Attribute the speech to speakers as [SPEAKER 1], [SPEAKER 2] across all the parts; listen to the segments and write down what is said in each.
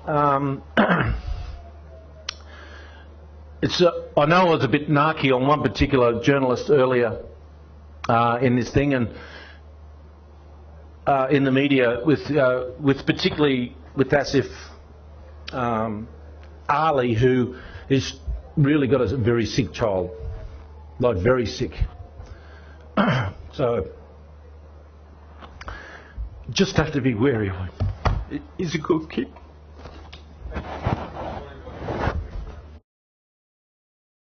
[SPEAKER 1] I know I was a bit narky on one particular journalist earlier in this thing, and in the media with particularly with Asif Ali, who is really got a very sick child, like very sick. So just have to be wary of him. He's a good kid.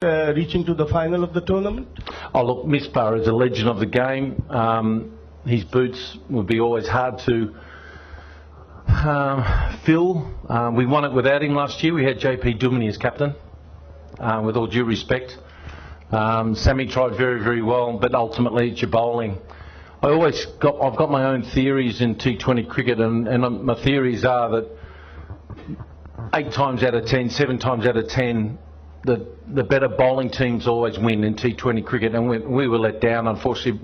[SPEAKER 2] Reaching to the final of the tournament?
[SPEAKER 1] Oh look, Misbah is a legend of the game. His boots would be always hard to fill. We won it without him last year. We had JP Duminy as captain, with all due respect. Sammy tried very, very well, but ultimately it's your bowling. I've got my own theories in T20 cricket, and my theories are that 8 times out of 10, 7 times out of 10, the better bowling teams always win in T20 cricket, and we were let down. Unfortunately,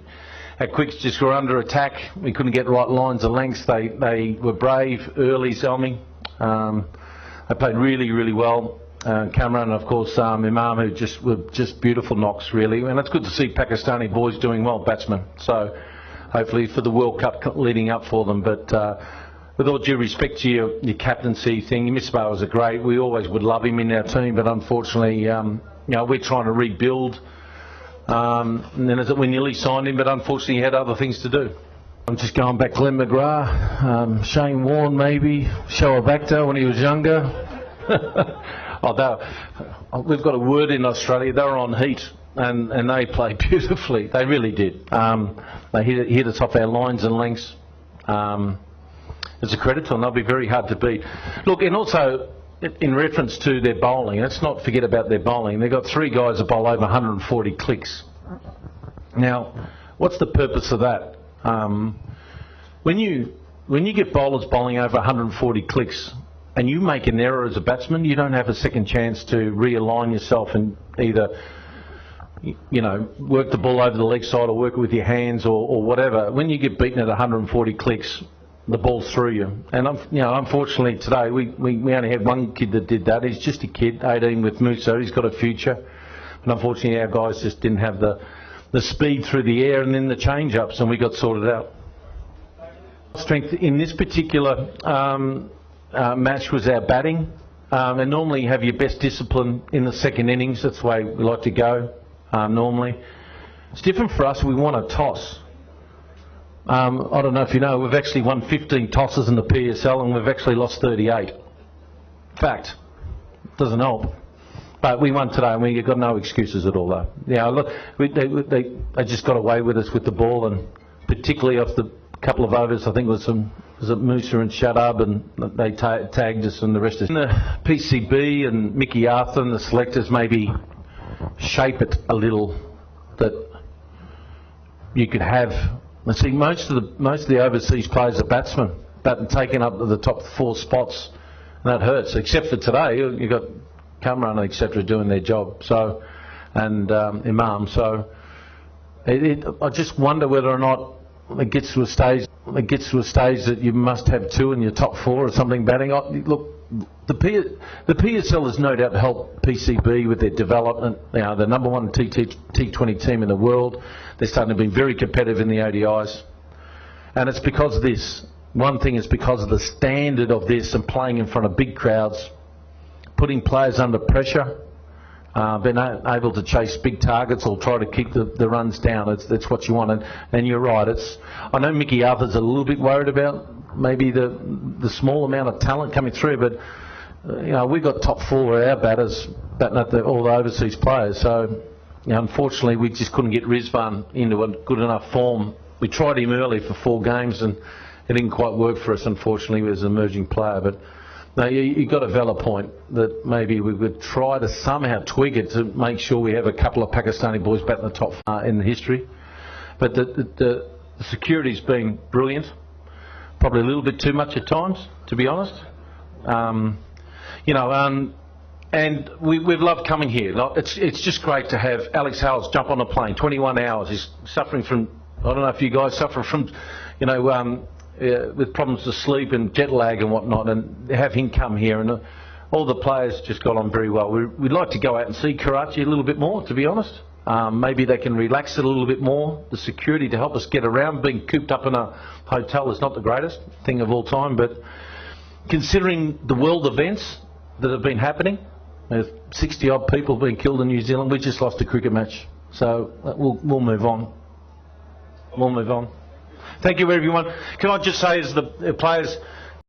[SPEAKER 1] our quicks just were under attack. We couldn't get right lines of lengths. They were brave early, Selmy. They played really, really well. Cameron, of course, Imam, who were just beautiful knocks, really. And it's good to see Pakistani boys doing well, batsmen. So hopefully for the World Cup leading up for them. But with all due respect to your captaincy thing, Misbah was a great. We always would love him in our team, but unfortunately, we're trying to rebuild. And then we nearly signed him, but unfortunately he had other things to do. I'm just going back Glenn McGrath, Shane Warne maybe, Shoaib Akhtar when he was younger. We've got a word in Australia, they were on heat, and they played beautifully. They really did. They hit us off our lines and lengths. It's a credit to them. They'll be very hard to beat. Look, and also in reference to their bowling, let's not forget about their bowling. They've got 3 guys that bowl over 140 clicks. Now, what's the purpose of that? When you get bowlers bowling over 140 clicks and you make an error as a batsman, you don't have a second chance to realign yourself and either work the ball over the leg side or work it with your hands or whatever. When you get beaten at 140 clicks, the ball's through you. And unfortunately today we only had one kid that did that. He's just a kid, 18 with Musa. He's got a future. But unfortunately our guys just didn't have the speed through the air and then the change-ups, and we got sorted out. Strength in this particular match was our batting. And normally you have your best discipline in the second innings. That's the way we like to go normally. It's different for us. We want a toss. I don't know if you know, we've actually won 15 tosses in the PSL and we've actually lost 38. Fact. Doesn't help. But we won today and we've got no excuses at all though. Yeah, look, they just got away with us with the ball, and particularly off the couple of overs, I think was it Musa and Shadab, and they tagged us and the rest of the PCB and Mickey Arthur and the selectors maybe shape it a little that you could have. Let's see, most of the overseas players are batsmen, taking up to the top 4 spots, and that hurts. Except for today, you've got Kamran and etc. doing their job. So, and Imam. So, I just wonder whether or not it gets to a stage that you must have 2 in your top 4 or something batting. Look, the PSL has no doubt helped PCB with their development. They're the #1 T20 team in the world. They're starting to be very competitive in the ODIs. And it's because of this. One thing is because of the standard of this and playing in front of big crowds, putting players under pressure, being able to chase big targets or try to keep the runs down. That's what you want. And you're right. I know Mickey Arthur's a little bit worried about maybe the small amount of talent coming through, but we've got top 4 of our batters batting at all the overseas players. So unfortunately we just couldn't get Rizwan into a good enough form. We tried him early for 4 games and it didn't quite work for us, unfortunately, as an emerging player. But no, you got a valid point that maybe we would try to somehow tweak it to make sure we have a couple of Pakistani boys back in the top in the history. But the security's been brilliant. Probably a little bit too much at times, to be honest. And we've loved coming here. It's just great to have Alex Hales jump on a plane, 21 hours. He's suffering from, I don't know if you guys suffer from, with problems to sleep and jet lag and whatnot, and have him come here, and all the players just got on very well. We'd like to go out and see Karachi a little bit more, to be honest. Maybe they can relax it a little bit more. The security to help us get around, being cooped up in a hotel is not the greatest thing of all time, but considering the world events that have been happening, there's 60 odd people being killed in New Zealand, we just lost a cricket match. So we'll move on. We'll move on. Thank you, everyone. Can I just say, as the players